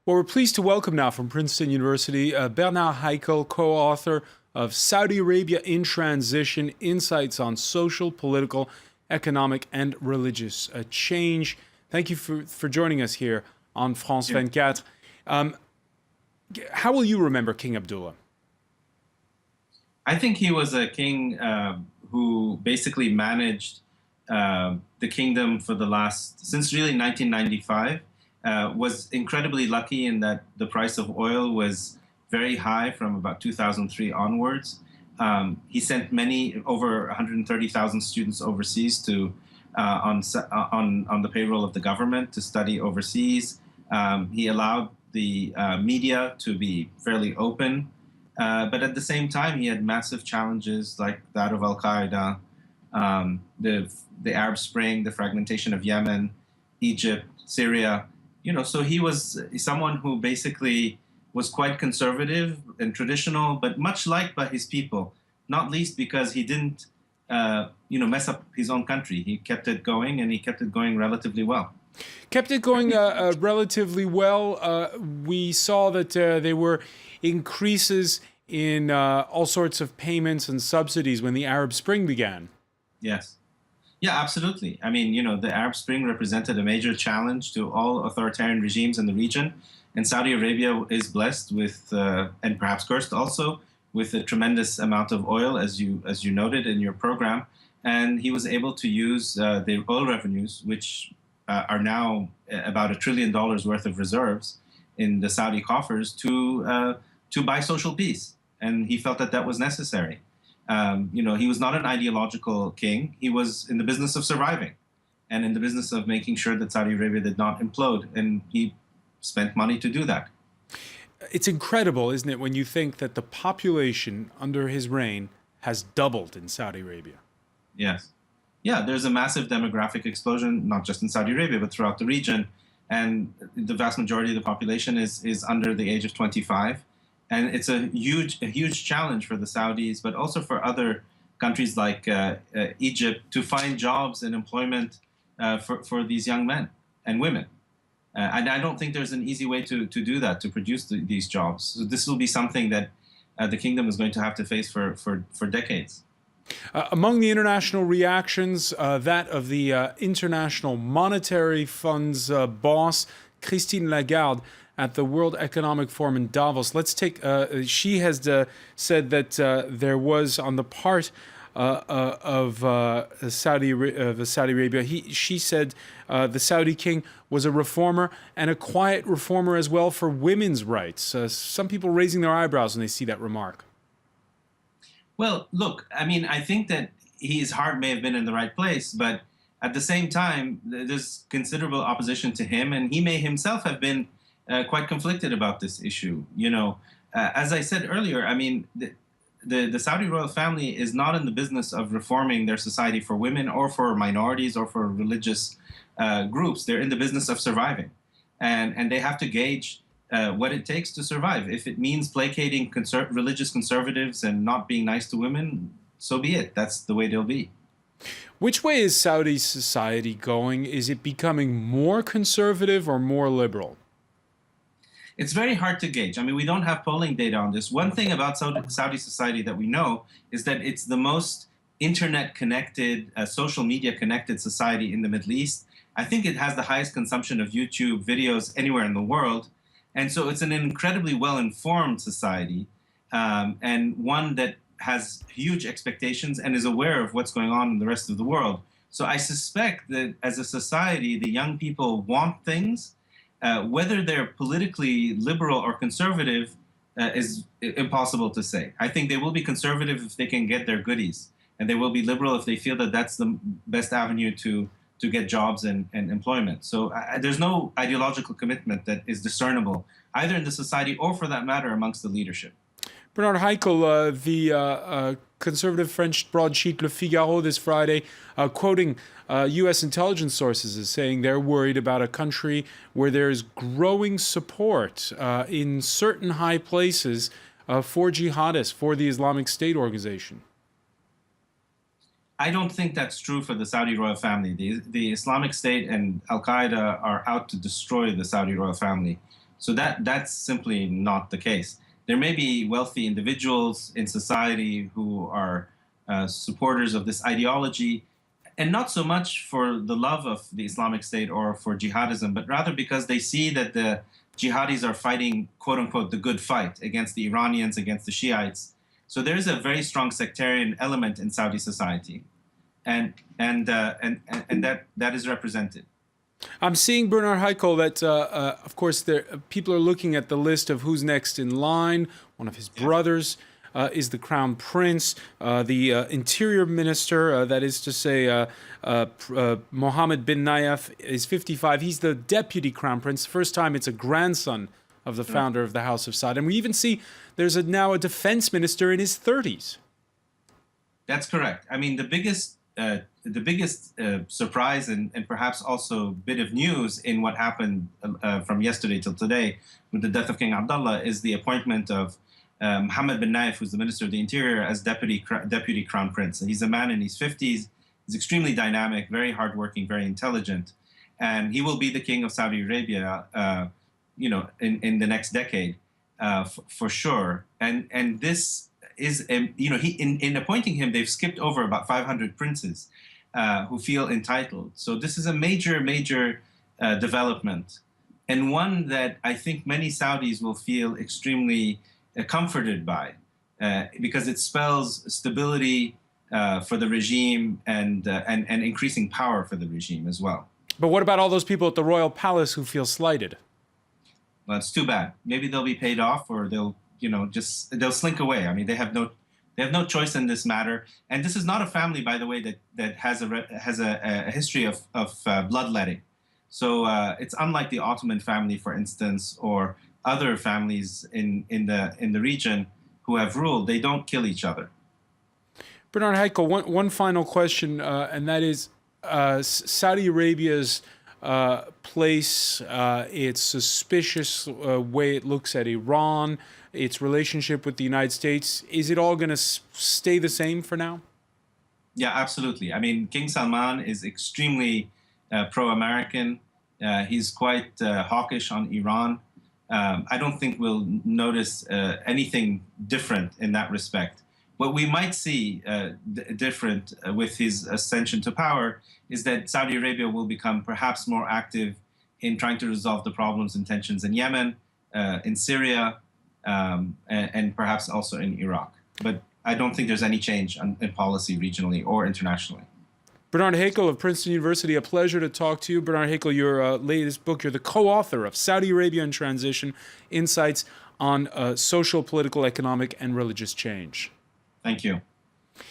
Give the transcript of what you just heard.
Well, we're pleased to welcome now from Princeton University Bernard Haykel, co-author of Saudi Arabia in Transition, Insights on Social, Political, Economic, and Religious Change. Thank you for joining us here on France Yeah. 24. How will you remember King Abdullah? I think he was a king who basically managed the kingdom for since really 1995. Was incredibly lucky in that the price of oil was very high from about 2003 onwards. He sent over 130,000 students overseas on the payroll of the government to study overseas. He allowed the media to be fairly open. But at the same time, he had massive challenges like that of Al-Qaeda, the Arab Spring, the fragmentation of Yemen, Egypt, Syria. So he was someone who basically was quite conservative and traditional, but much liked by his people, not least because he didn't, mess up his own country. He kept it going, and he kept it going relatively well. Kept it going relatively well. We saw that there were increases in all sorts of payments and subsidies when the Arab Spring began. Yes. Yeah, absolutely. I mean, the Arab Spring represented a major challenge to all authoritarian regimes in the region. And Saudi Arabia is blessed with, and perhaps cursed also, with a tremendous amount of oil, as you noted in your program. And he was able to use the oil revenues, which are now about $1 trillion worth of reserves in the Saudi coffers, to buy social peace. And he felt that that was necessary. He was not an ideological king. He was in the business of surviving and in the business of making sure that Saudi Arabia did not implode. And he spent money to do that. It's incredible, isn't it, when you think that the population under his reign has doubled in Saudi Arabia? Yes. Yeah, there's a massive demographic explosion, not just in Saudi Arabia, but throughout the region. And the vast majority of the population is under the age of 25. And it's a huge challenge for the Saudis, but also for other countries like Egypt to find jobs and employment for these young men and women. And I don't think there's an easy way to do that, to produce these jobs. So this will be something that the kingdom is going to have to face for decades. Among the international reactions, that of the International Monetary Fund's boss, Christine Lagarde, at the World Economic Forum in Davos. Let's take. She has said that there was on the part of Saudi Arabia. She said the Saudi king was a reformer and a quiet reformer as well for women's rights. Some people raising their eyebrows when they see that remark. Well, look, I mean, I think that his heart may have been in the right place, but at the same time, there's considerable opposition to him, and he may himself have been quite conflicted about this issue. As I said earlier, I mean, the Saudi royal family is not in the business of reforming their society for women or for minorities or for religious groups. They're in the business of surviving, and they have to gauge what it takes to survive. If it means placating religious conservatives and not being nice to women, so be it. That's the way they'll be. Which way is Saudi society going? Is it becoming more conservative or more liberal? It's very hard to gauge. I mean, we don't have polling data on this. One thing about Saudi society that we know is that it's the most internet-connected, social media-connected society in the Middle East. I think it has the highest consumption of YouTube videos anywhere in the world. And so it's an incredibly well-informed society, and one that has huge expectations and is aware of what's going on in the rest of the world. So I suspect that as a society, the young people want things. Whether they're politically liberal or conservative is impossible to say. I think they will be conservative if they can get their goodies, and they will be liberal if they feel that that's the best avenue to get jobs and employment. So there's no ideological commitment that is discernible, either in the society or, for that matter, amongst the leadership. Bernard Haykel, the conservative French broadsheet Le Figaro this Friday, quoting U.S. intelligence sources, is saying they're worried about a country where there is growing support in certain high places for jihadists, for the Islamic State organization. I don't think that's true for the Saudi royal family. The Islamic State and Al-Qaeda are out to destroy the Saudi royal family. So that's simply not the case. There may be wealthy individuals in society who are supporters of this ideology, and not so much for the love of the Islamic State or for jihadism, but rather because they see that the jihadis are fighting, quote unquote, the good fight against the Iranians, against the Shiites. So there is a very strong sectarian element in Saudi society, and that is represented. I'm seeing, Bernard Haykel, that, of course, people are looking at the list of who's next in line. One of his brothers is the Crown Prince. The Interior Minister, that is to say, Mohammed bin Nayef, is 55. He's the Deputy Crown Prince. First time it's a grandson of the founder of the House of Saud. And we even see there's now a defense minister in his 30s. That's correct. I mean, the biggest surprise and perhaps also bit of news in what happened from yesterday till today with the death of King Abdullah is the appointment of Mohammed bin Nayef, who's the Minister of the Interior, as Deputy Crown Prince. And he's a man in his 50s. He's extremely dynamic, very hardworking, very intelligent. And he will be the king of Saudi Arabia, in the next decade, for sure. And this is, in appointing him, they've skipped over about 500 princes who feel entitled. So this is a major development, and one that I think many Saudis will feel extremely comforted by, because it spells stability for the regime and increasing power for the regime as well. But what about all those people at the royal palace who feel slighted? Well, it's too bad. Maybe they'll be paid off, or they'll slink away. I mean, they have no choice in this matter. And this is not a family, by the way, that has a history of bloodletting. So it's unlike the Ottoman family, for instance, or other families in the region who have ruled. They don't kill each other. Bernard Haykel, one final question, and that is Saudi Arabia's place, its suspicious way it looks at Iran, its relationship with the United States. Is it all going to stay the same for now? Yeah, absolutely. I mean, King Salman is extremely pro-American. He's quite hawkish on Iran. I don't think we'll notice anything different in that respect. What we might see different with his ascension to power is that Saudi Arabia will become perhaps more active in trying to resolve the problems and tensions in Yemen, in Syria, and perhaps also in Iraq. But I don't think there's any change in policy regionally or internationally. Bernard Haykel of Princeton University, a pleasure to talk to you. Bernard Haykel, your latest book, you're the co-author of Saudi Arabia in Transition, Insights on Social, Political, Economic, and Religious Change. Thank you.